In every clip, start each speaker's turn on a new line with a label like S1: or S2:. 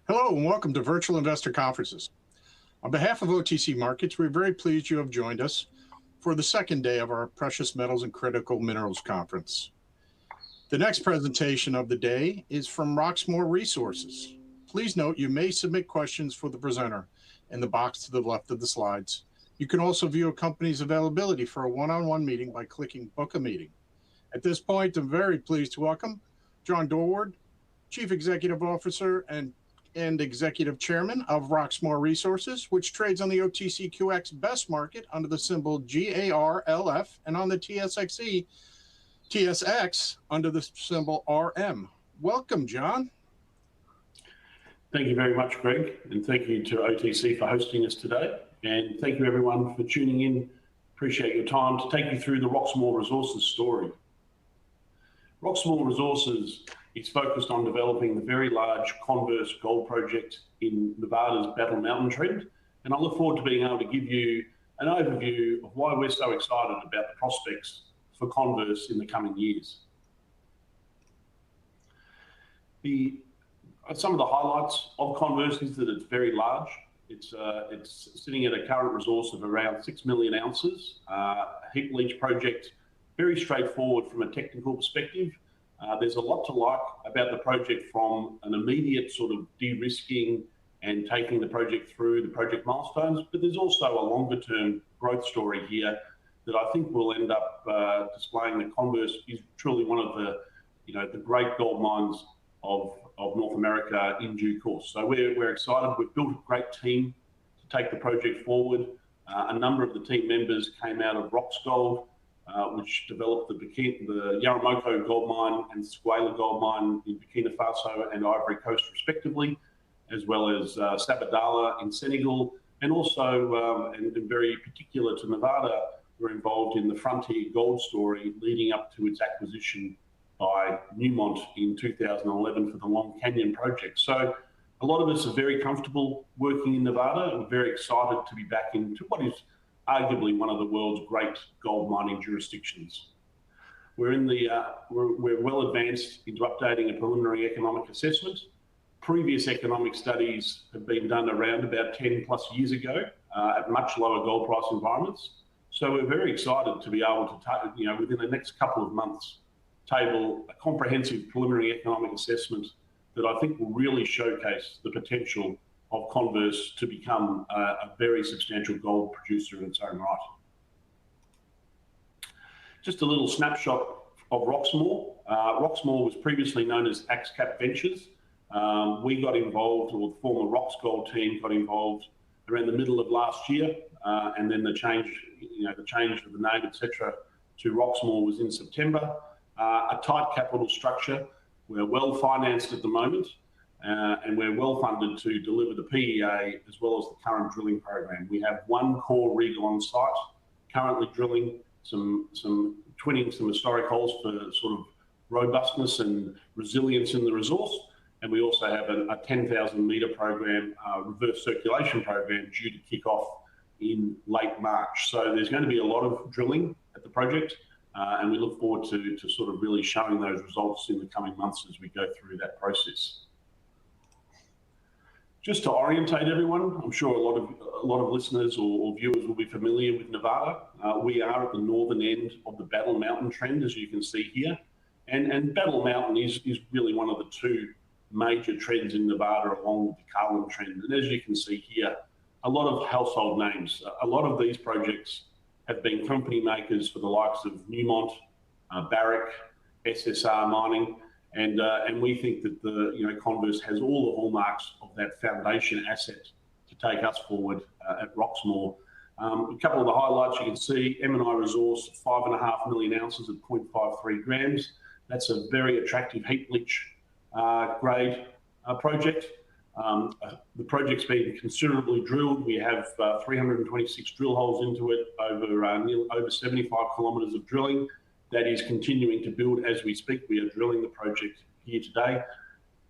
S1: Hello and welcome to Virtual Investor Conferences. On behalf of OTC Markets, we're very pleased you have joined us for the second day of our Precious Metals and Critical Minerals Conference. The next presentation of the day is from Roxmore Resources. Please note you may submit questions for the presenter in the box to the left of the slides. You can also view a company's availability for a one-on-one meeting by clicking Book a Meeting. At this point, I'm very pleased to welcome John Dorward, Chief Executive Officer and Executive Chairman of Roxmore Resources, which trades on the OTCQX Best Market under the symbol GARLF and on the TSX under the symbol RM. Welcome, John.
S2: Thank you very much, Greg, and thank you to OTC for hosting us today. And thank you everyone for tuning in. Appreciate your time to take you through the Roxmore Resources story. Roxmore Resources is focused on developing the very large Converse gold project in Nevada's Battle Mountain Trend. And I look forward to being able to give you an overview of why we're so excited about the prospects for Converse in the coming years. Some of the highlights of Converse is that it's very large. It's sitting at a current resource of around 6 million ounces. Heap leach project, very straightforward from a technical perspective. There's a lot to like about the project, from an immediate sort of de-risking and taking the project through the project milestones, but there's also a longer term growth story here that I think will end up displaying that Converse is truly one of the great gold mines of North America in due course. So we're excited. We've built a great team to take the project forward. A number of the team members came out of Roxgold, which developed the Yaramoko gold mine and Squala gold mine in Burkina Faso and Ivory Coast respectively, as well as Sabodala in Senegal, and also, and very particular to Nevada, were involved in the Frontier gold story leading up to its acquisition by Newmont in 2011 for the Long Canyon project. So a lot of us are very comfortable working in Nevada, and we're very excited to be back into what is arguably one of the world's great gold mining jurisdictions. We're well advanced into updating a preliminary economic assessment. Previous economic studies have been done around about 10 plus years ago at much lower gold price environments. So we're very excited to be able to, within the next couple of months, table a comprehensive preliminary economic assessment that I think will really showcase the potential of Converse to become a very substantial gold producer in its own right. Just a little snapshot of Roxmore. Roxmore was previously known as AXCAP Ventures. We got involved, or the former Roxgold team got involved around the middle of last year, and then the change of the name, etc., to Roxmore was in September. A tight capital structure. We're well financed at the moment. And we're well funded to deliver the PEA as well as the current drilling program. We have one core rig on site, currently drilling twinning some historic holes for sort of robustness and resilience in the resource. And we also have a 10,000 metre program, reverse circulation program, due to kick off in late March. So there's going to be a lot of drilling at the project, and we look forward to sort of really showing those results in the coming months as we go through that process. Just to orientate everyone, I'm sure a lot of listeners or viewers will be familiar with Nevada. We are at the northern end of the Battle Mountain Trend, as you can see here. And Battle Mountain is really one of the two major trends in Nevada along with the Carlin Trend. And as you can see here, a lot of household names. A lot of these projects have been company makers for the likes of Newmont, Barrick, SSR Mining. And we think that Converse has all the hallmarks of that foundation asset to take us forward at Roxmore. A couple of the highlights you can see: M&I resource, 5.5 million ounces at 0.53 grams. That's a very attractive heap leach grade project. The project's been considerably drilled. We have 326 drill holes into it, over 75 kilometres of drilling. That is continuing to build as we speak. We are drilling the project here today.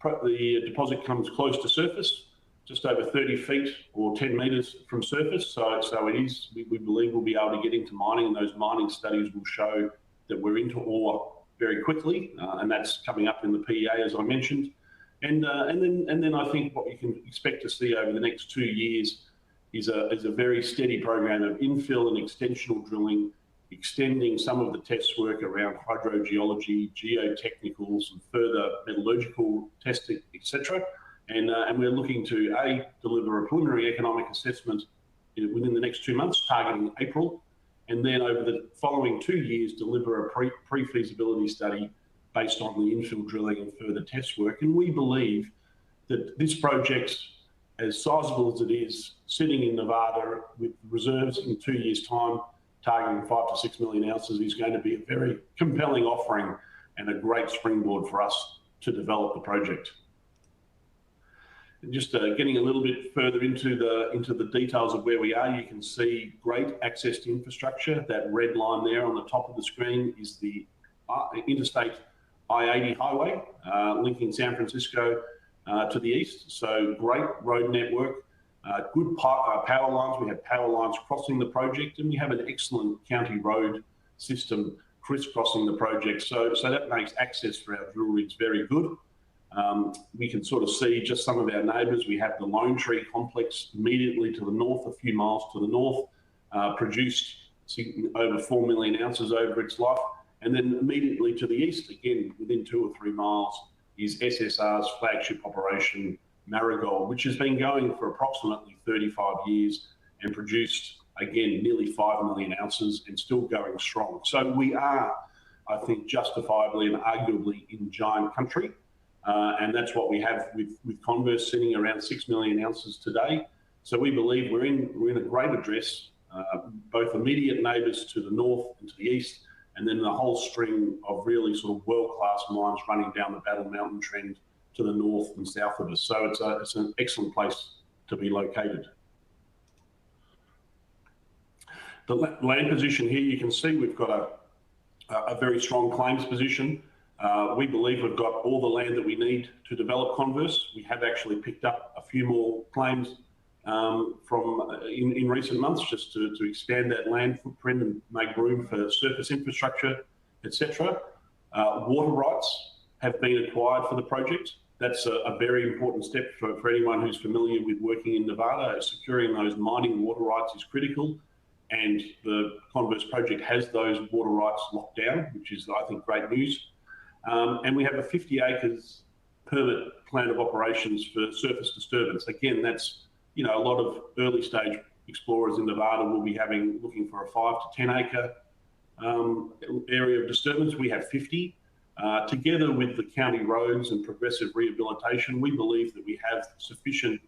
S2: The deposit comes close to surface, just over 30 feet or 10 metres from surface. So it is, we believe we'll be able to get into mining, and those mining studies will show that we're into ore very quickly, and that's coming up in the PEA, as I mentioned. And then I think what you can expect to see over the next 2 years is a very steady program of infill and extensional drilling, extending some of the test work around hydrogeology, geotechnicals, and further metallurgical testing, etc. And we're looking to deliver a preliminary economic assessment within the next 2 months, targeting April, and then over the following 2 years deliver a pre-feasibility study based on the infill drilling and further test work. And we believe that this project, as sizable as it is, sitting in Nevada with reserves in 2 years' time, targeting 5 to 6 million ounces, is going to be a very compelling offering and a great springboard for us to develop the project. And just getting a little bit further into the details of where we are, you can see great access to infrastructure. That red line there on the top of the screen is the interstate I-80 highway linking San Francisco to the east. So great road network, good power lines. We have power lines crossing the project, and we have an excellent county road system crisscrossing the project. So that makes access for our drill rigs very good. We can sort of see just some of our neighbours. We have the Lone Tree complex immediately to the north, a few miles to the north, produced over 4 million ounces over its life. And then immediately to the east, again, within 2 or 3 miles, is SSR's flagship operation, Marigold, which has been going for approximately 35 years and produced, again, nearly 5 million ounces and still going strong. So we are, I think, justifiably and arguably in giant country. And that's what we have with Converse sitting around 6 million ounces today. So we believe we're in a great address, both immediate neighbours to the north and to the east, and then the whole string of really sort of world-class mines running down the Battle Mountain Trend to the north and south of us. So it's an excellent place to be located. The land position here, you can see we've got a very strong claims position. We believe we've got all the land that we need to develop Converse. We have actually picked up a few more claims in recent months, just to expand that land footprint and make room for surface infrastructure, etc. Water rights have been acquired for the project. That's a very important step for anyone who's familiar with working in Nevada. Securing those mining water rights is critical, and the Converse project has those water rights locked down, which is, I think, great news. And we have a 50 acres permit plan of operations for surface disturbance. Again, that's, a lot of early stage explorers in Nevada will be looking for a 5 to 10 acre area of disturbance. We have 50. Together with the county roads and progressive rehabilitation, we believe that we have sufficient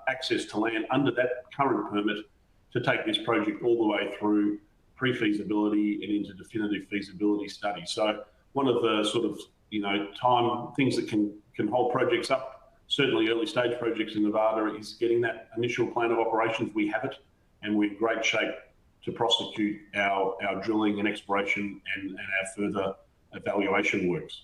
S2: access to land under that current permit to take this project all the way through pre-feasibility and into definitive feasibility study. So one of the sort of, time things that can hold projects up, certainly early stage projects in Nevada, is getting that initial plan of operations. We have it, and we're in great shape to prosecute our drilling and exploration and our further evaluation works.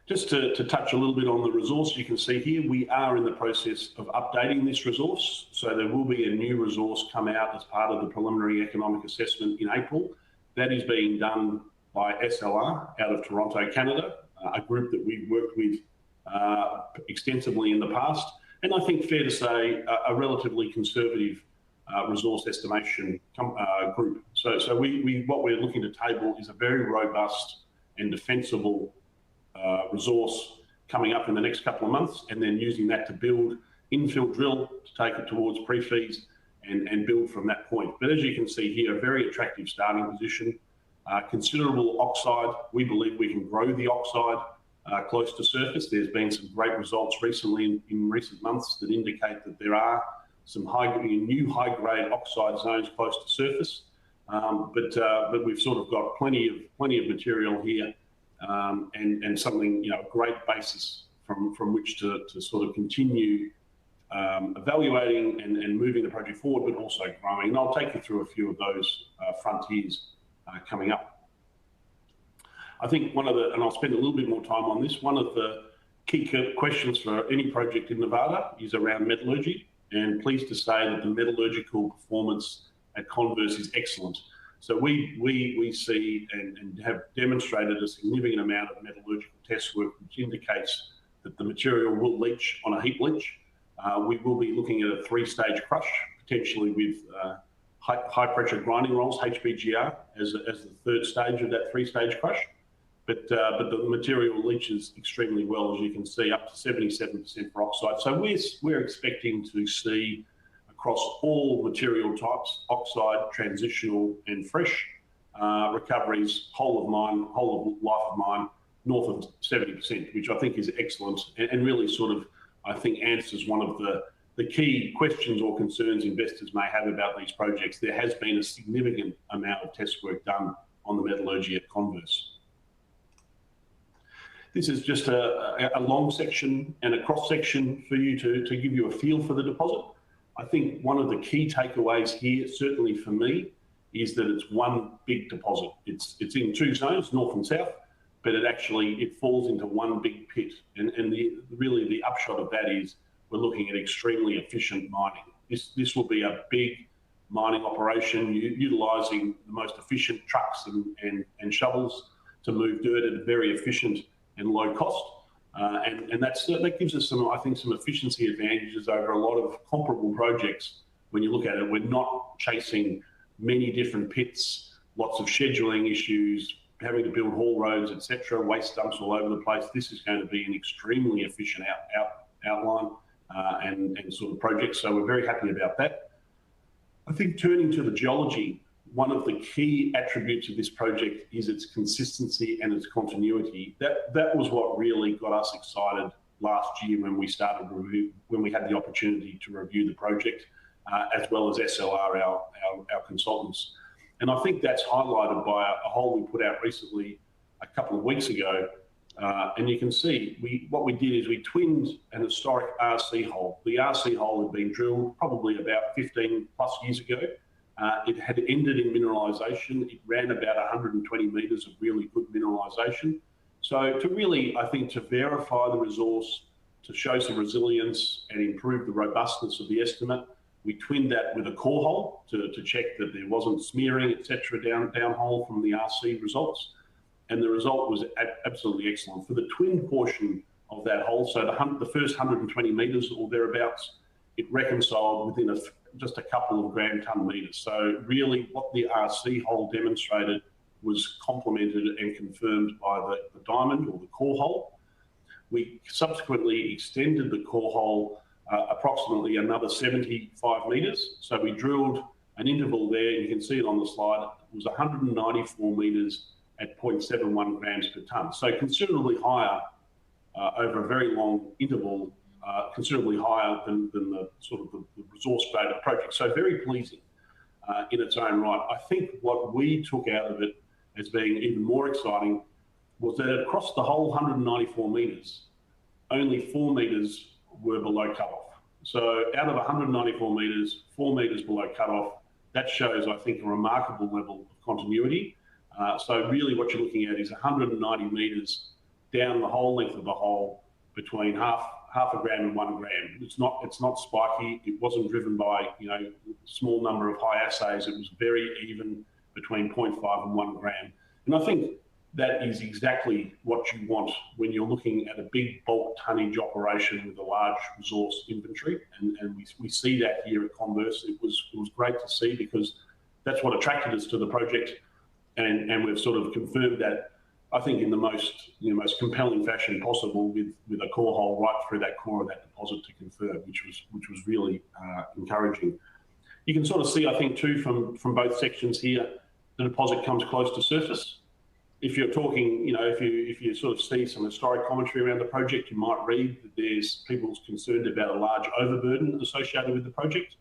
S2: Just to touch a little bit on the resource, you can see here we are in the process of updating this resource. So there will be a new resource come out as part of the preliminary economic assessment in April. That is being done by SLR out of Toronto, Canada, a group that we've worked with extensively in the past. And I think fair to say a relatively conservative resource estimation group. So what we're looking to table is a very robust and defensible resource coming up in the next couple of months, and then using that to build infill drill to take it towards pre-fees and build from that point. But as you can see here, a very attractive starting position, considerable oxide. We believe we can grow the oxide close to surface. There's been some great results recently in recent months that indicate that there are some new high-grade oxide zones close to surface. But we've sort of got plenty of material here, and something, a great basis from which to sort of continue evaluating and moving the project forward, but also growing. And I'll take you through a few of those frontiers coming up. I think and I'll spend a little bit more time on this, one of the key questions for any project in Nevada is around metallurgy, and pleased to say that the metallurgical performance at Converse is excellent. So we see and have demonstrated a significant amount of metallurgical test work, which indicates that the material will leach on a heap leach. We will be looking at a 3-stage crush, potentially with high pressure grinding rolls, HPGR, as the 3rd stage of that 3-stage crush. But the material leaches extremely well, as you can see, up to 77% for oxide. So we're expecting to see across all material types, oxide, transitional and fresh, recoveries, whole of life of mine, north of 70%, which I think is excellent and really sort of, I think, answers one of the key questions or concerns investors may have about these projects. There has been a significant amount of test work done on the metallurgy at Converse. This is just a long section and a cross section for you to give you a feel for the deposit. I think one of the key takeaways here, certainly for me, is that it's one big deposit. It's in 2 zones, north and south, but it falls into one big pit. And really the upshot of that is we're looking at extremely efficient mining. This will be a big mining operation utilising the most efficient trucks and shovels to move dirt at a very efficient and low cost. And that gives us some efficiency advantages over a lot of comparable projects. When you look at it, we're not chasing many different pits, lots of scheduling issues, having to build haul roads, etc., waste dumps all over the place. This is going to be an extremely efficient outline and sort of project. So we're very happy about that. I think turning to the geology, one of the key attributes of this project is its consistency and its continuity. That was what really got us excited last year when we started when we had the opportunity to review the project, as well as SLR, our consultants. And I think that's highlighted by a hole we put out recently a couple of weeks ago. And you can see what we did is we twinned an historic RC hole. The RC hole had been drilled probably about 15 plus years ago. It had ended in mineralisation. It ran about 120 metres of really good mineralisation. So to really, I think, to verify the resource, to show some resilience and improve the robustness of the estimate, we twinned that with a core hole to check that there wasn't smearing, etc., downhole from the RC results. And the result was absolutely excellent. For the twin portion of that hole, so the first 120 metres or thereabouts, it reconciled within just a couple of gram-tonne metres. So really what the RC hole demonstrated was complemented and confirmed by the diamond or the core hole. We subsequently extended the core hole approximately another 75 metres. So we drilled an interval there, and you can see it on the slide. It was 194 metres at 0.71 grams per tonne. So considerably higher over a very long interval, considerably higher than the sort of the resource grade of the project. So very pleasing in its own right. I think what we took out of it as being even more exciting was that across the whole 194 metres, only 4 metres were below cutoff. So out of 194 metres, 4 metres below cutoff, that shows, I think, a remarkable level of continuity. So really what you're looking at is 190 metres down the whole length of the hole between half a gram and 1 gram. It's not spiky. It wasn't driven by small number of high assays. It was very even between 0.5 and 1 gram. And I think that is exactly what you want when you're looking at a big bulk tonnage operation with a large resource inventory. And we see that here at Converse. It was great to see, because that's what attracted us to the project. And we've sort of confirmed that, I think, in the most compelling fashion possible, with a core hole right through that core of that deposit to confirm, which was really encouraging. You can sort of see, I think, too, from both sections here, the deposit comes close to surface. If you're talking, if you sort of see some historic commentary around the project, you might read that there's people concerned about a large overburden associated with the project.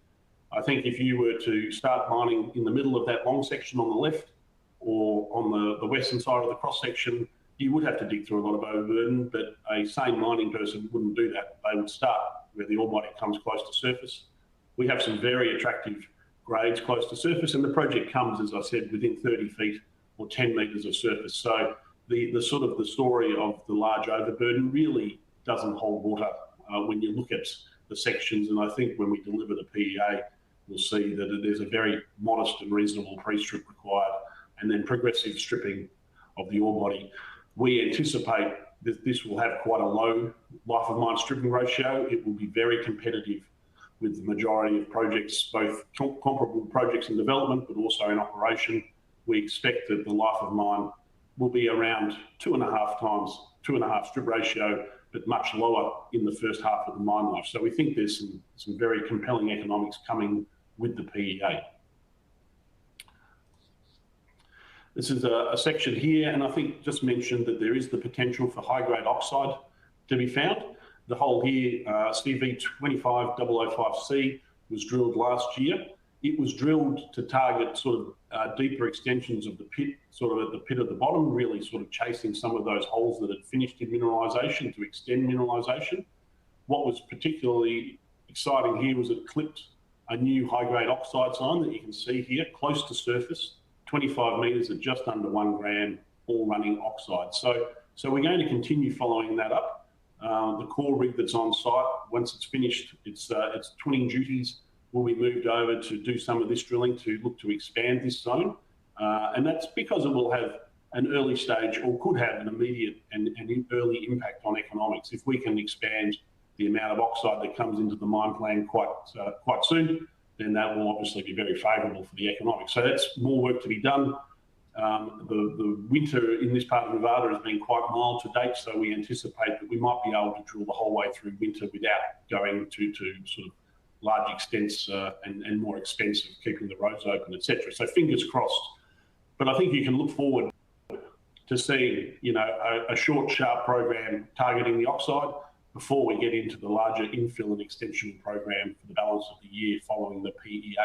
S2: I think if you were to start mining in the middle of that long section on the left, or on the western side of the cross section, you would have to dig through a lot of overburden, but a sane mining person wouldn't do that. They would start where the ore body comes close to surface. We have some very attractive grades close to surface, and the project comes, as I said, within 30 feet or 10 metres of surface. So the sort of the story of the large overburden really doesn't hold water when you look at the sections. And I think when we deliver the PEA, will see that there's a very modest and reasonable pre-strip required, and then progressive stripping of the ore body. We anticipate that this will have quite a low life of mine stripping ratio. It will be very competitive with the majority of projects, both comparable projects in development, but also in operation. We expect that the life of mine will be around 2.5 strip ratio, but much lower in the first half of the mine life. So we think there's some very compelling economics coming with the PEA. This is a section here, and I think just mentioned that there is the potential for high-grade oxide to be found. The hole here, CV25005C, was drilled last year. It was drilled to target sort of deeper extensions of the pit, sort of at the pit at the bottom, really sort of chasing some of those holes that had finished in mineralisation to extend mineralisation. What was particularly exciting here was it clipped a new high-grade oxide zone that you can see here, close to surface, 25 metres at just under 1 gram, all running oxide. So we're going to continue following that up. The core rig that's on site, once it's finished its twinning duties, will be moved over to do some of this drilling to look to expand this zone. And that's because it will have an early stage, or could have an immediate and early impact on economics. If we can expand the amount of oxide that comes into the mine plan quite soon, then that will obviously be very favourable for the economics. So that's more work to be done. The winter in this part of Nevada has been quite mild to date, so we anticipate that we might be able to drill the whole way through winter without going to sort of large extents and more expensive, keeping the roads open, etc. So fingers crossed. But I think you can look forward to seeing, you know, a short, sharp program targeting the oxide before we get into the larger infill and extension program for the balance of the year following the PEA.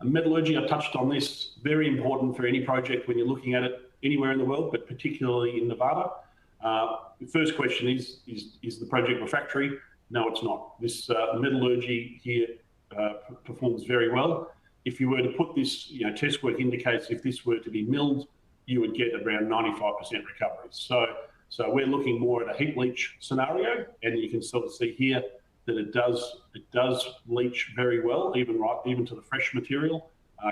S2: Metallurgy, I touched on this, very important for any project when you're looking at it anywhere in the world, but particularly in Nevada. The first question is the project refractory? No, it's not. This metallurgy here performs very well. If you were to put this, you know, test work indicates if this were to be milled, you would get around 95% recovery. So we're looking more at a heap leach scenario, and you can sort of see here that it does leach very well, even to the fresh material,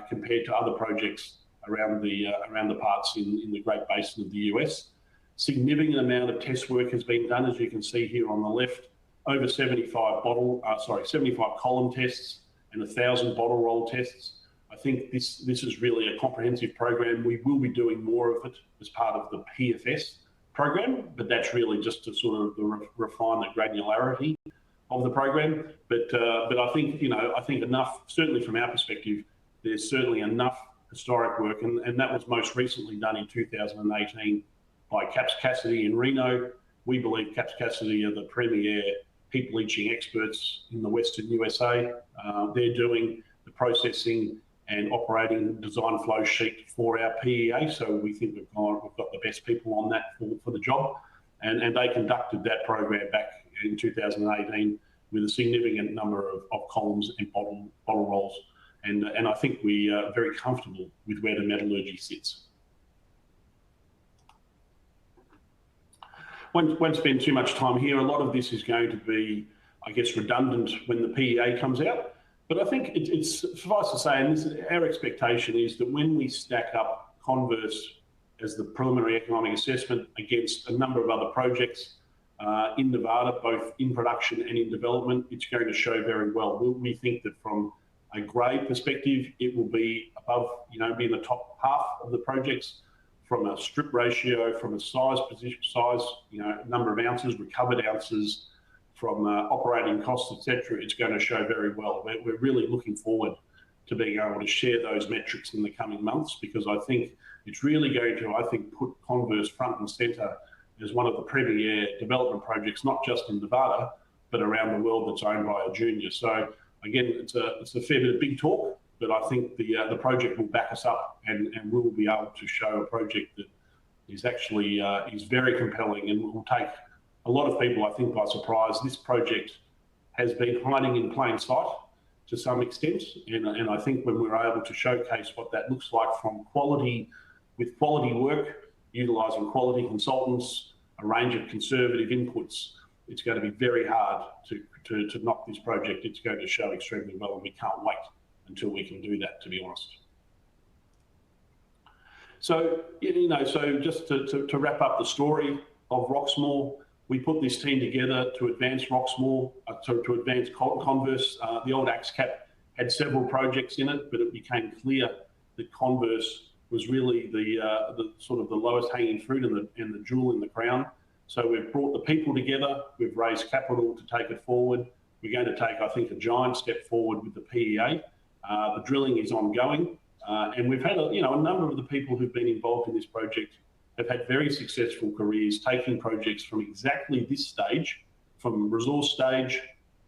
S2: compared to other projects around the parts in the Great Basin of the US. Significant amount of test work has been done, as you can see here on the left. Over 75 column tests and 1,000 bottle roll tests. I think this is really a comprehensive program. We will be doing more of it as part of the PFS program, but that's really just to sort of refine the granularity of the program. But I think, you know, enough, certainly from our perspective, there's certainly enough historic work, and that was most recently done in 2018 by Caps Cassidy in Reno. We believe Caps Cassidy are the premier heap leaching experts in the Western USA. They're doing the processing and operating design flow sheet for our PEA. So we think we've got the best people on that for the job. And they conducted that program back in 2018 with a significant number of columns and bottle rolls. And I think we are very comfortable with where the metallurgy sits. Won't spend too much time here. A lot of this is going to be, I guess, redundant when the PEA comes out. But I think it's suffice to say, and our expectation is that when we stack up Converse as the preliminary economic assessment against a number of other projects in Nevada, both in production and in development, it's going to show very well. We think that from a grade perspective, it will be above, you know, be in the top half of the projects. From a strip ratio, from a size, you know, number of ounces, recovered ounces, from operating costs, etc., it's going to show very well. We're really looking forward to being able to share those metrics in the coming months, because I think it's really going to, put Converse front and centre as one of the premier development projects, not just in Nevada, but around the world that's owned by a junior. So again, it's a fair bit of big talk, but I think the project will back us up, and we'll be able to show a project that is actually is very compelling and will take a lot of people, I think, by surprise. This project has been hiding in plain sight to some extent, and I think when we're able to showcase what that looks like from quality, with quality work, utilising quality consultants, a range of conservative inputs, it's going to be very hard to knock this project. It's going to show extremely well, and we can't wait until we can do that, to be honest. So, so just to wrap up the story of Roxmore, we put this team together to advance Roxmore, to advance Converse. The old AXCAP had several projects in it, but it became clear that Converse was really the sort of the lowest hanging fruit and the jewel in the crown. So we've brought the people together, we've raised capital to take it forward. We're going to take, I think, a giant step forward with the PEA. The drilling is ongoing, and we've had a number of the people who've been involved in this project have had very successful careers taking projects from exactly this stage, from resource stage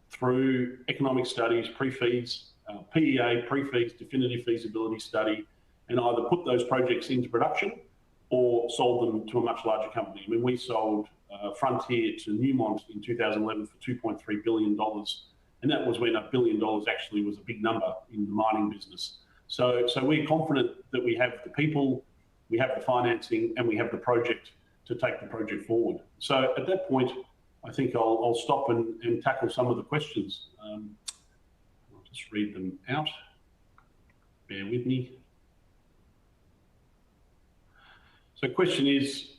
S2: through economic studies, pre-fees, PEA, pre-fees, definitive feasibility study, and either put those projects into production or sold them to a much larger company. I mean, we sold Frontier to Newmont in 2011 for $2.3 billion. And that was when $1 billion actually was a big number in the mining business. So we're confident that we have the people, we have the financing, and we have the project to take the project forward. So at that point, I think I'll stop and tackle some of the questions. I'll just read them out. Bear with me. So question is,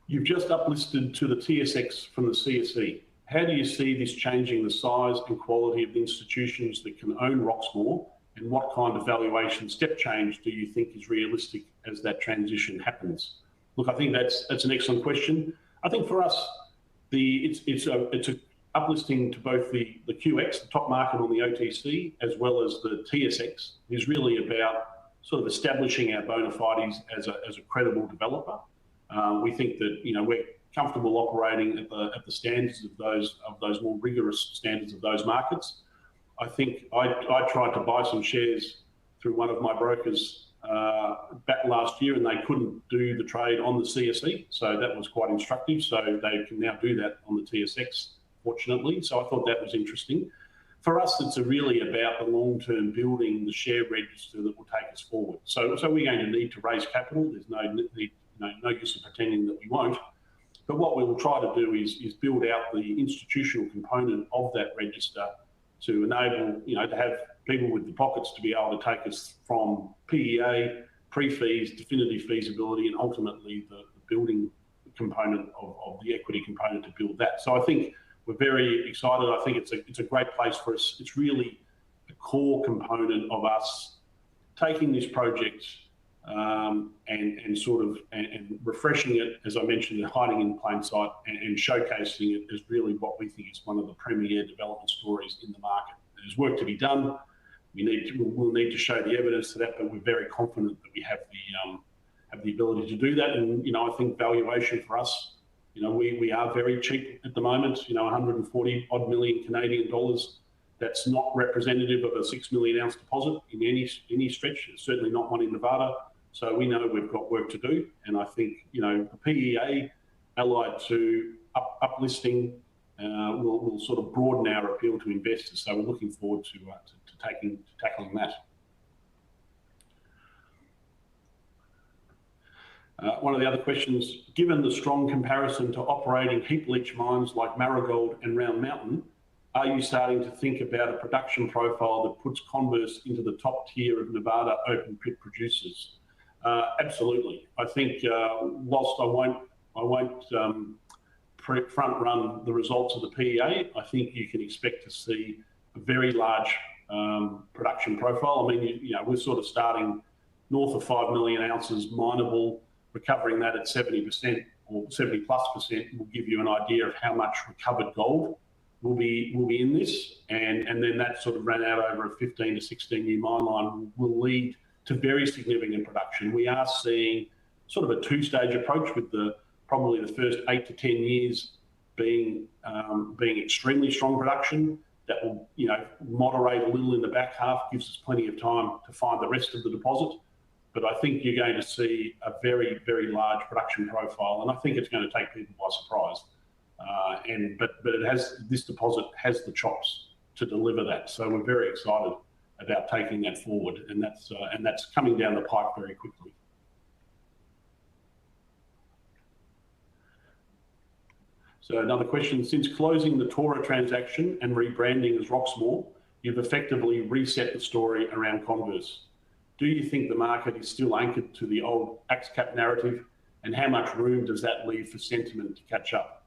S2: you've just uplisted to the TSX from the CSE. How do you see this changing the size and quality of the institutions that can own Roxmore, and what kind of valuation step change do you think is realistic as that transition happens? Look, I think that's an excellent question. I think for us, it's a uplisting to both the QX, the top market on the OTC, as well as the TSX, is really about sort of establishing our bona fides as a credible developer. We think that we're comfortable operating at the standards of those more rigorous standards of those markets. I think I tried to buy some shares through one of my brokers back last year, and they couldn't do the trade on the CSE, so that was quite instructive. So they can now do that on the TSX, fortunately. So I thought that was interesting. For us, it's really about the long-term building the share register that will take us forward. So we're going to need to raise capital. There's no use in pretending that we won't. But what we will try to do is build out the institutional component of that register to enable, to have people with the pockets to be able to take us from PEA, pre-fees, definitive feasibility, and ultimately the building component of the equity component to build that. So I think we're very excited. I think it's a great place for us. It's really a core component of us taking this project and refreshing it, as I mentioned, hiding in plain sight and showcasing it as really what we think is one of the premier development stories in the market. There's work to be done. We'll need to show the evidence to that, but we're very confident that we have the ability to do that. And I think valuation for us, we are very cheap at the moment. 140 odd million Canadian dollars. That's not representative of a 6 million ounce deposit in any stretch. It's certainly not one in Nevada. So we know we've got work to do, and I think the PEA allied to uplisting will sort of broaden our appeal to investors. So we're looking forward to tackling that. One of the other questions, given the strong comparison to operating heap leach mines like Marigold and Round Mountain, are you starting to think about a production profile that puts Converse into the top tier of Nevada open pit producers? Absolutely. I think whilst I won't front run the results of the PEA, I think you can expect to see a very large production profile. I mean, we're sort of starting north of 5 million ounces mineable. Recovering that at 70% or 70+% will give you an idea of how much recovered gold will be in this, and then that sort of ran out over a 15 to 16 year mine line will lead to very significant production. We are seeing sort of a two-stage approach, with probably the first 8 to 10 years being extremely strong production that will moderate a little in the back half, gives us plenty of time to find the rest of the deposit. But I think you're going to see a very, very large production profile, and I think it's going to take people by surprise. But this deposit has the chops to deliver that, so we're very excited about taking that forward, and that's coming down the pipe very quickly. So another question, since closing the Tora transaction and rebranding as Roxmore, you've effectively reset the story around Converse. Do you think the market is still anchored to the old AXCAP narrative, and how much room does that leave for sentiment to catch up?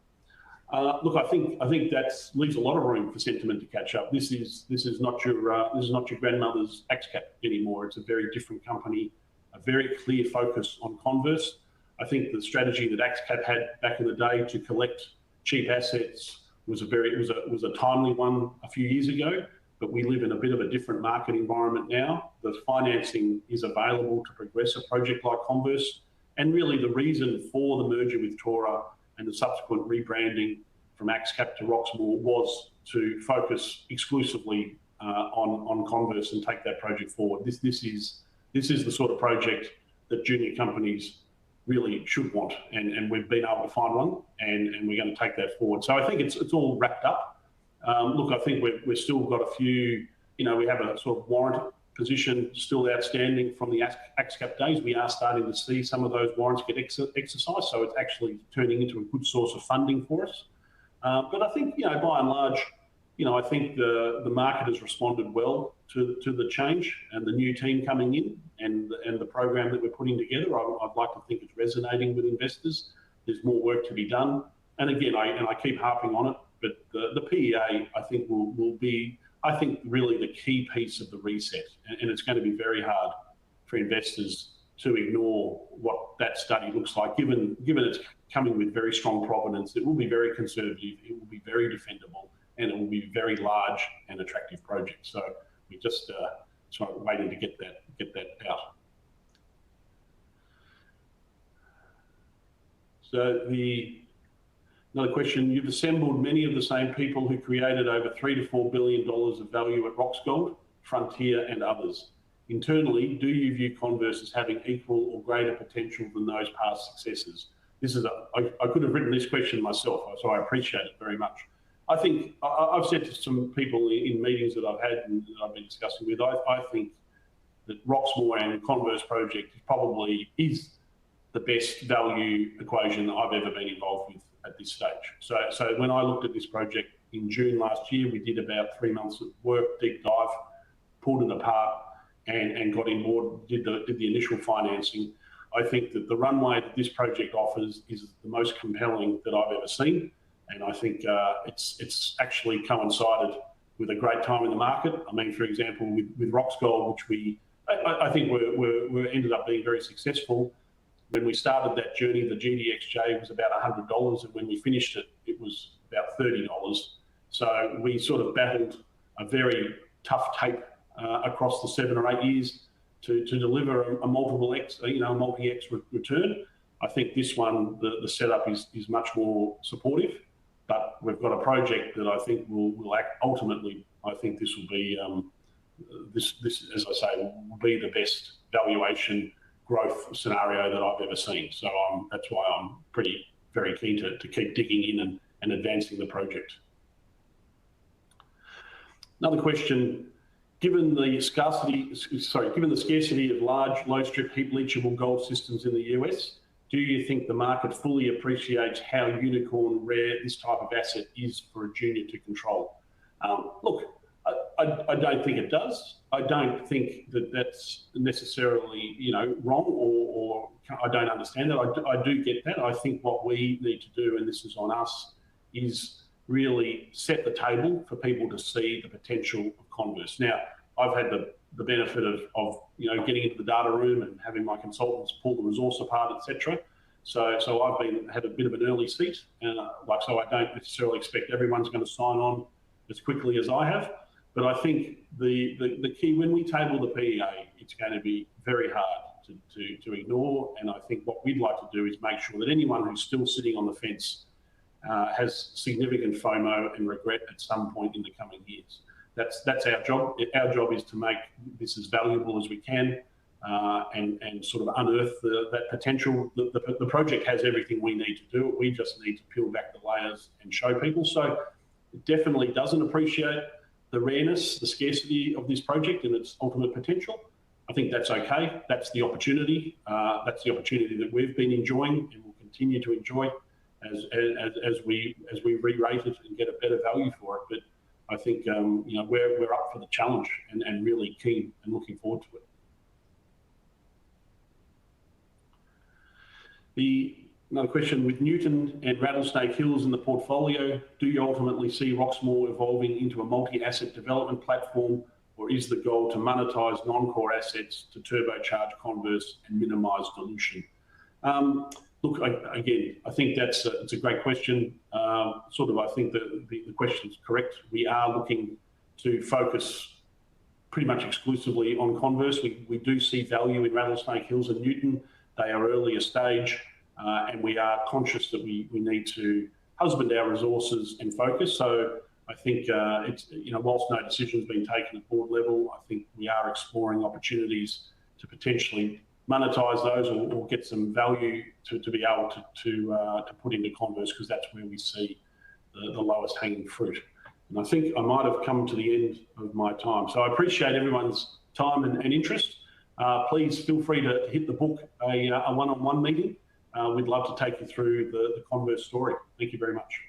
S2: Look, I think that leaves a lot of room for sentiment to catch up. This is not your grandmother's AXCAP anymore. It's a very different company, a very clear focus on Converse. I think the strategy that AXCAP had back in the day to collect cheap assets was a timely one a few years ago. But we live in a bit of a different market environment now. The financing is available to progress a project like Converse. And really the reason for the merger with Tora and the subsequent rebranding from AXCAP to Roxmore was to focus exclusively on Converse and take that project forward. This is the sort of project that junior companies really should want, and we've been able to find one, and we're going to take that forward. So I think it's all wrapped up. Look, I think we've still got a few, we have a sort of warrant position still outstanding from the AXCAP days. We are starting to see some of those warrants get exercised, so it's actually turning into a good source of funding for us. But I think, by and large, I think the market has responded well to the change and the new team coming in and the program that we're putting together. I'd like to think it's resonating with investors. There's more work to be done. And again, I keep harping on it, but the PEA, I think, will be, really the key piece of the reset. And it's going to be very hard for investors to ignore what that study looks like, given it's coming with very strong provenance. It will be very conservative, it will be very defendable, and it will be a very large and attractive project. So we just sort of waiting to get that out. So another question, you've assembled many of the same people who created over $3 to $4 billion of value at Roxgold, Frontier and others. Internally, do you view Converse as having equal or greater potential than those past successes? I could have written this question myself, so I appreciate it very much. I think I've said to some people in meetings that I've had and that I've been discussing with, I think that Roxmore and Converse project probably is the best value equation I've ever been involved with at this stage. So when I looked at this project in June last year, we did about 3 months of work, deep dive, pulled it apart and got in board, did the initial financing. I think that the runway that this project offers is the most compelling that I've ever seen. And I think it's actually coincided with a great time in the market. I mean, for example, with Roxgold, which I think we ended up being very successful. When we started that journey, the GDXJ was about $100, and when we finished it, it was about $30. So we sort of battled a very tough tape across the 7 or 8 years to deliver a multiple X, a multi-X return. I think this one, the setup is much more supportive, but we've got a project that I think will act ultimately. I think this will be this, as I say, will be the best valuation growth scenario that I've ever seen. So that's why I'm very keen to keep digging in and advancing the project. Another question. Given the scarcity of large, low-strip, heap leachable gold systems in the US, do you think the market fully appreciates how unicorn rare this type of asset is for a junior to control? Look, I don't think it does. I don't think that that's necessarily wrong, or I don't understand that. I do get that. I think what we need to do, and this is on us, is really set the table for people to see the potential of Converse. Now, I've had the benefit of getting into the data room and having my consultants pull the resource apart, etc. So I've had a bit of an early seat, and so I don't necessarily expect everyone's going to sign on as quickly as I have. But I think the key, when we table the PEA, it's going to be very hard to ignore. And I think what we'd like to do is make sure that anyone who's still sitting on the fence has significant FOMO and regret at some point in the coming years. That's our job. Our job is to make this as valuable as we can and sort of unearth that potential. The project has everything we need to do it. We just need to peel back the layers and show people. So it definitely doesn't appreciate the rareness, the scarcity of this project and its ultimate potential. I think that's okay. That's the opportunity. That's the opportunity that we've been enjoying and will continue to enjoy. as we re-rate it and get a better value for it. But I think we're up for the challenge and really keen and looking forward to it. Another question, with Newton and Rattlesnake Hills in the portfolio, do you ultimately see Roxmore evolving into a multi-asset development platform, or is the goal to monetize non-core assets to turbocharge Converse and minimise dilution? Look, again, I think it's a great question. I think the question is correct. We are looking to focus pretty much exclusively on Converse. We do see value in Rattlesnake Hills and Newton. They are earlier stage, and we are conscious that we need to husband our resources and focus. So I think it's, whilst no decision's been taken at board level, I think we are exploring opportunities to potentially monetize those or get some value to be able to put into Converse, because that's where we see the lowest hanging fruit. And I think I might have come to the end of my time. So I appreciate everyone's time and interest. Please feel free to hit the book a one-on-one meeting. We'd love to take you through the Converse story. Thank you very much.